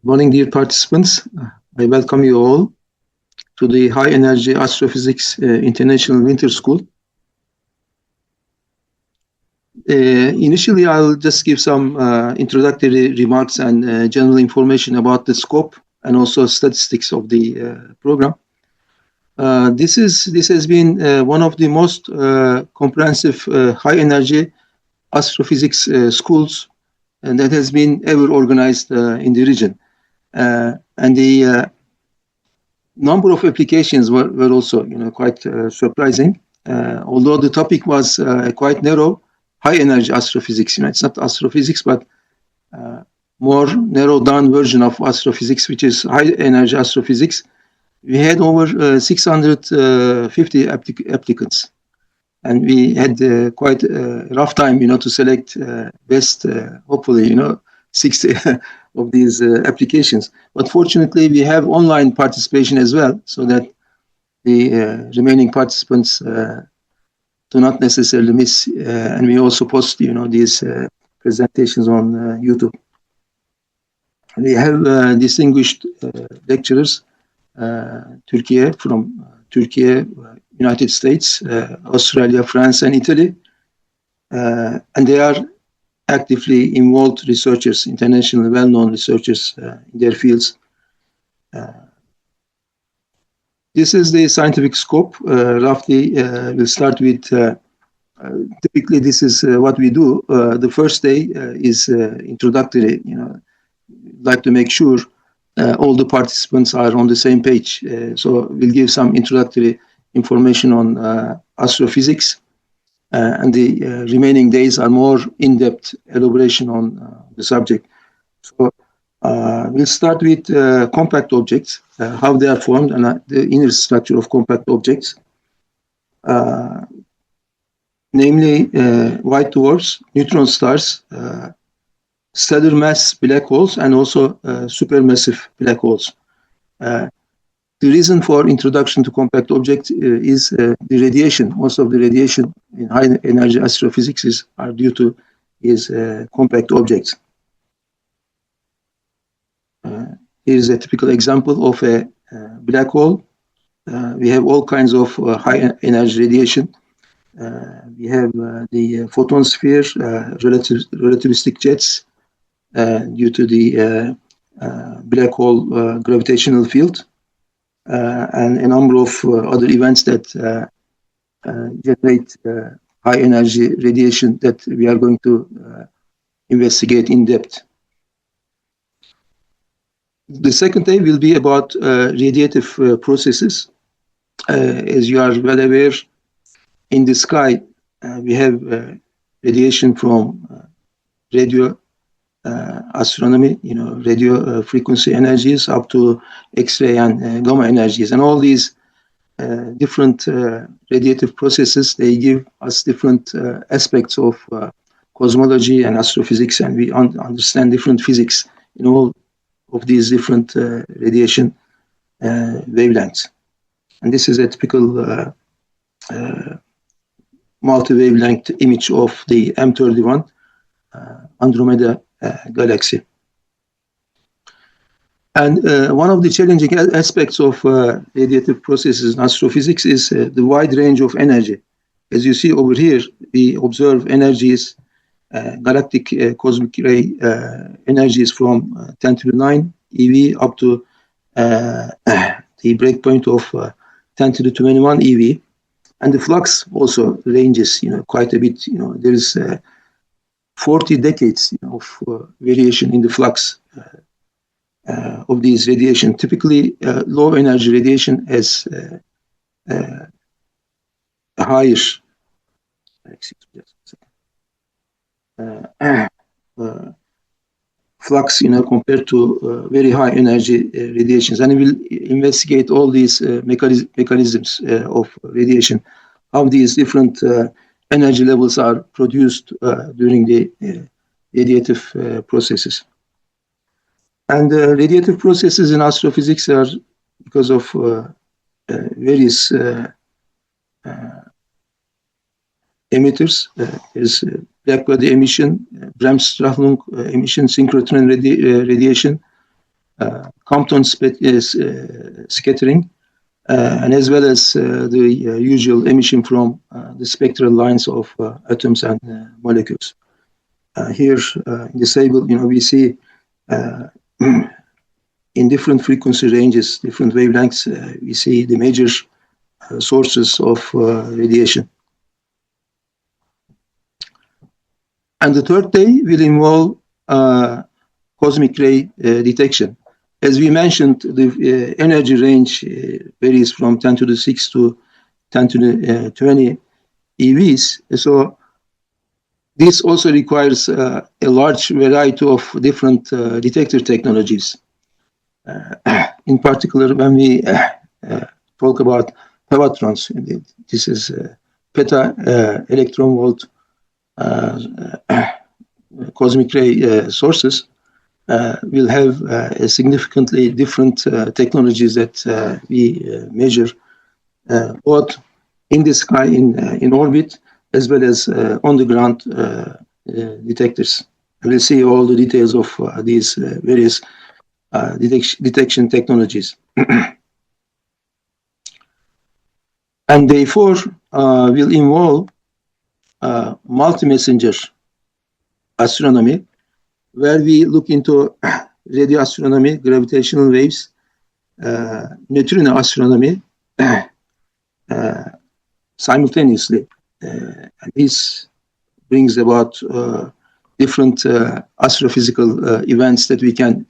Morning, dear participants. I welcome you all to the High Energy Astrophysics International Winter School. Initially, I'll just give some introductory remarks and general information about the scope and also statistics of the program. This has been one of the most comprehensive high-energy astrophysics schools that has been ever organized in the region. And the number of applications were also, quite surprising. Although the topic was quite narrow, high-energy astrophysics. It's not astrophysics, but more narrowed-down version of astrophysics, which is high-energy astrophysics. We had over 650 applicants, and we had quite a rough time, to select best, hopefully, 60 of these applications. But fortunately, we have online participation as well, so that the remaining participants do not necessarily miss. And we also post, these presentations on YouTube. We have distinguished lecturers. Turkey, from Turkey, United States, Australia, France, and Italy. And they are actively involved researchers, internationally well-known researchers in their fields. This is the scientific scope. Roughly, we'll start with, typically this is what we do. The first day is introductory, like to make sure all the participants are on the same page. So we'll give some introductory information on astrophysics, and the remaining days are more in-depth elaboration on the subject. So we'll start with compact objects, how they are formed, and the inner structure of compact objects, namely white dwarfs, neutron stars, stellar mass black holes, and also supermassive black holes. The reason for introduction to compact objects is the radiation. Most of the radiation in high energy astrophysics are due to these compact objects. Here's a typical example of a black hole. We have all kinds of high energy radiation. We have the photon sphere, relativistic jets, due to the black hole gravitational field, and a number of other events that generate high energy radiation that we are going to investigate in depth. The second day will be about radiative processes. As you are well aware, in the sky we have radiation from radio astronomy, radio frequency energies up to X-ray and gamma energies, and all these different radiative processes, they give us different aspects of cosmology and astrophysics, and we understand different physics in all of these different radiation wavelengths. And this is a typical multi-wavelength image of the M31 Andromeda galaxy. And one of the challenging aspects of radiative processes in astrophysics is the wide range of energy. As you see over here, we observe energies, galactic cosmic ray energies from 10 to the 9 eV up to the breakpoint of 10 to the 21 eV. And the flux also ranges, quite a bit. There is 40 decades of variation in the flux of these radiation. Typically, low energy radiation has a higher flux, compared to very high energy radiations. And we will investigate all these mechanisms of radiation, how these different energy levels are produced during the radiative processes. And radiative processes in astrophysics are because of various emitters. There's blackbody emission, Bremsstrahlung emission, synchrotron radiation, Compton scattering, and as well as the usual emission from the spectral lines of atoms and molecules. Here in this table, we see in different frequency ranges, different wavelengths, we see the major sources of radiation. And the third day will involve cosmic ray detection. As we mentioned, the energy range varies from 10 to the 6 to 10 to the 20 EVs. So this also requires a large variety of different detector technologies. In particular, when we talk about pevatrons, this is peta electron volt cosmic ray sources, will have significantly different technologies that we measure both in the sky, in orbit, as well as on the ground detectors. We'll see all the details of these various detection technologies. And day 4 will involve multi-messenger astronomy, where we look into radio astronomy, gravitational waves, neutrino astronomy simultaneously. And this brings about different astrophysical events that we can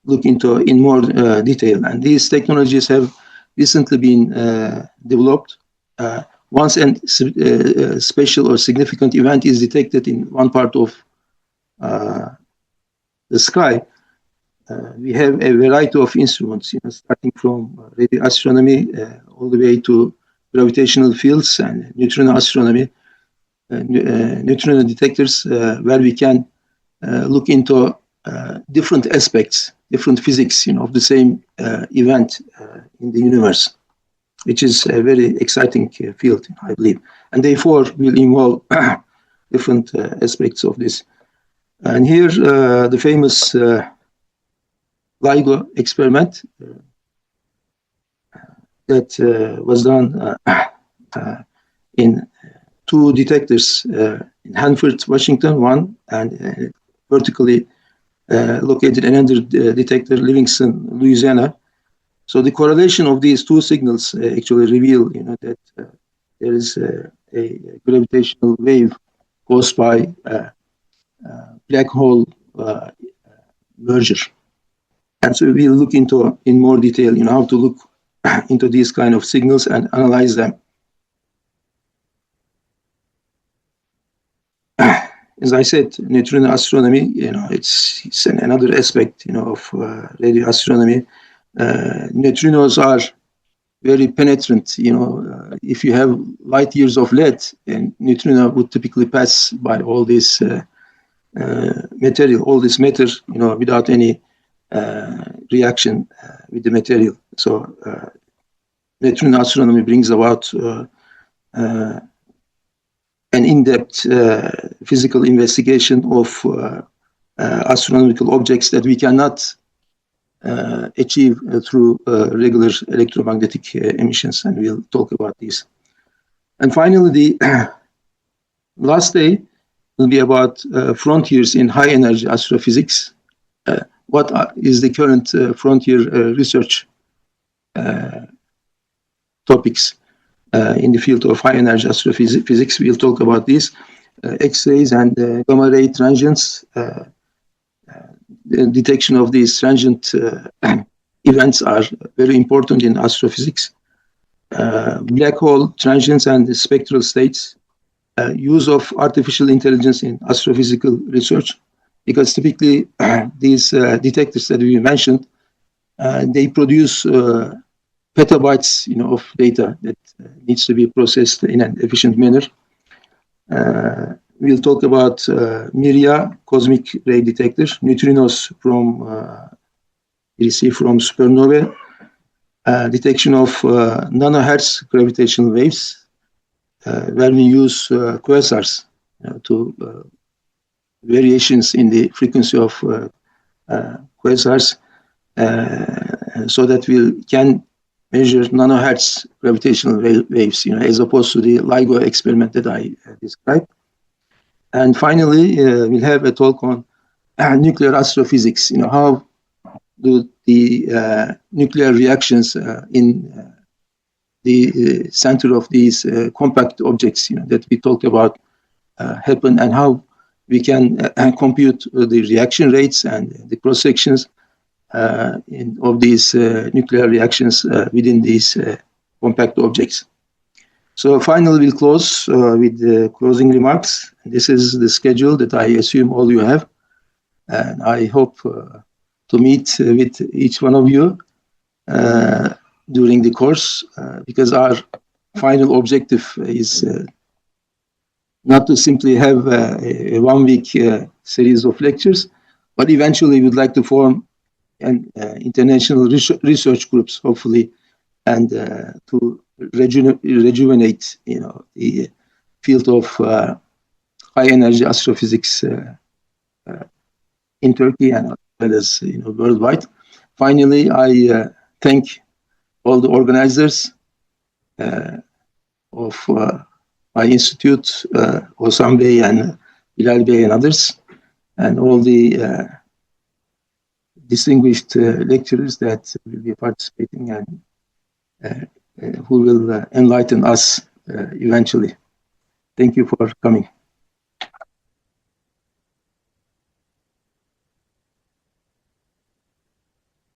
look into in more detail. And these technologies have recently been developed. Once a special or significant event is detected in one part of the sky, we have a variety of instruments, starting from radio astronomy all the way to gravitational fields and neutrino astronomy, neutrino detectors, where we can look into different aspects, different physics, of the same event in the universe, which is a very exciting field, I believe. And therefore will involve different aspects of this. And here, the famous LIGO experiment that was done in 2 detectors in Hanford, Washington, one, and vertically located another detector, Livingston, Louisiana. So the correlation of these 2 signals actually reveal, that there is a gravitational wave caused by black hole merger. And so we'll look into in more detail, how to look into these kind of signals and analyze them. As I said, neutrino astronomy, it's another aspect, of radio astronomy. Neutrinos are very penetrant. If you have light years of lead, and neutrino would typically pass by all this material, all this matter, without any reaction with the material. So neutrino astronomy brings about an in-depth physical investigation of astronomical objects that we cannot achieve through regular electromagnetic emissions, and we'll talk about this. And finally, the last day will be about frontiers in high-energy astrophysics. What is the current frontier research topics in the field of high-energy astrophysics? We'll talk about this. X-rays and gamma-ray transients. The detection of these transient events are very important in astrophysics. Black hole transients and the spectral states. Use of artificial intelligence in astrophysical research, because typically these detectors that we mentioned, they produce petabytes, of data that needs to be processed in an efficient manner. We'll talk about MIRIA, cosmic ray detector, neutrinos from received from supernovae, detection of nanohertz gravitational waves, where we use quasars to variations in the frequency of quasars, so that we can measure nanohertz gravitational waves, as opposed to the LIGO experiment that I described. And finally, we'll have a talk on nuclear astrophysics. How do the nuclear reactions in the center of these compact objects, that we talked about, happen, and how we can compute the reaction rates and the cross sections of these nuclear reactions within these compact objects. So finally, we'll close with closing remarks. This is the schedule that I assume all you have, and I hope to meet with each one of you during the course, because our final objective is not to simply have a 1 week series of lectures, but eventually we'd like to form an international research groups, hopefully, and to rejuvenate, the field of high energy astrophysics in Turkey and as well as worldwide. Finally, I thank all the organizers of my institute, Osam Bey and Bilal Bey and others, and all the distinguished lecturers that will be participating and who will enlighten us eventually. Thank you for coming.